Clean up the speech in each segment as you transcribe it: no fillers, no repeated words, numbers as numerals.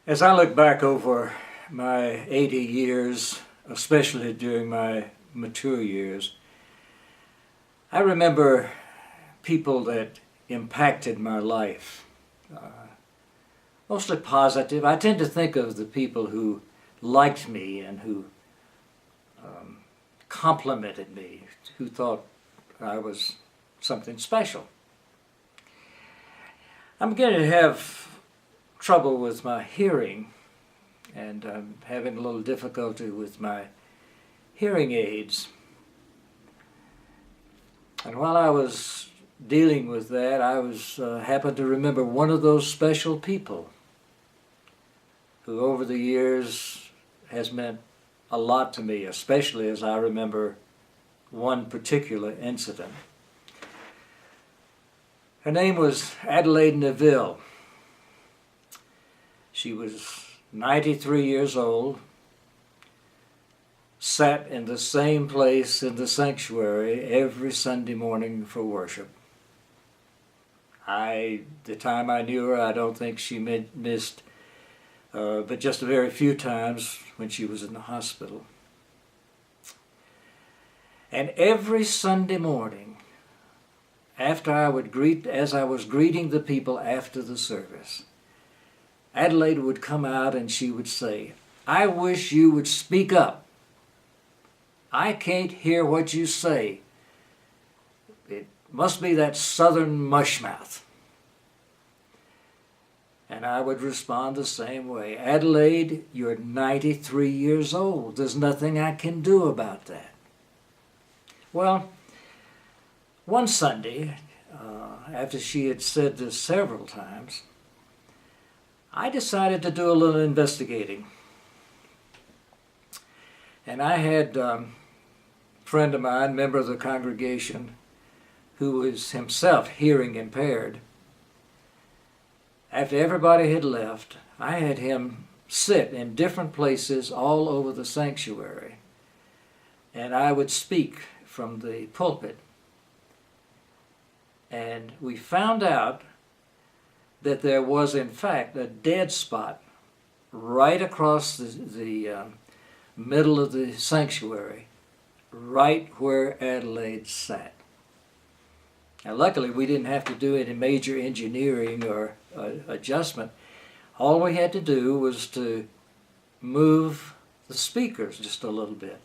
As I look back over my 80 years, especially during my mature years, I remember people that impacted my life, mostly positive. I tend to think of the people who liked me and who complimented me, who thought I was something special. I'm beginning to have trouble with my hearing, and I'm having a little difficulty with my hearing aids. And while I was dealing with that, I happened to remember one of those special people who over the years has meant a lot to me, especially as I remember one particular incident. Her name was Adelaide Neville. She was 93 years old, sat in the same place in the sanctuary every Sunday morning for worship. The time I knew her, I don't think she missed but just a very few times when she was in the hospital. And every Sunday morning, as I was greeting the people after the service, Adelaide would come out and she would say, "I wish you would speak up. I can't hear what you say. It must be that southern mushmouth." And I would respond the same way. "Adelaide, you're 93 years old. There's nothing I can do about that." Well, one Sunday, after she had said this several times, I decided to do a little investigating. And I had a friend of mine, member of the congregation, who was himself hearing impaired. After everybody had left, I had him sit in different places all over the sanctuary, and I would speak from the pulpit. And we found out that there was in fact a dead spot right across the middle of the sanctuary, right where Adelaide sat. Now luckily we didn't have to do any major engineering or adjustment. All we had to do was to move the speakers just a little bit.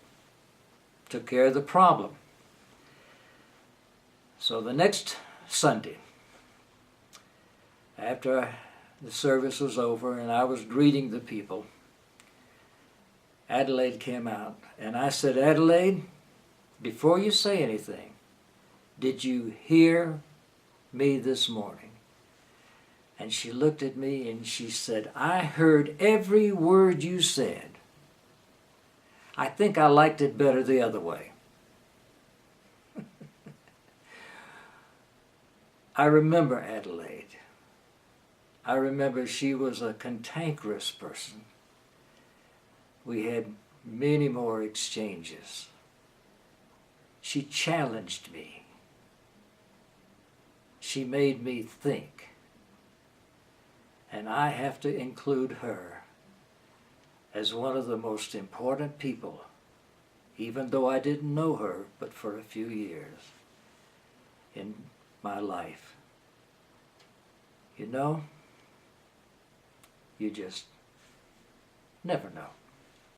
Took care of the problem. So the next Sunday, after the service was over and I was greeting the people, Adelaide came out and I said, "Adelaide, before you say anything, did you hear me this morning?" And she looked at me and she said, "I heard every word you said. I think I liked it better the other way." I remember Adelaide. I remember she was a cantankerous person. We had many more exchanges. She challenged me. She made me think. And I have to include her as one of the most important people, even though I didn't know her but for a few years in my life. You know, you just never know.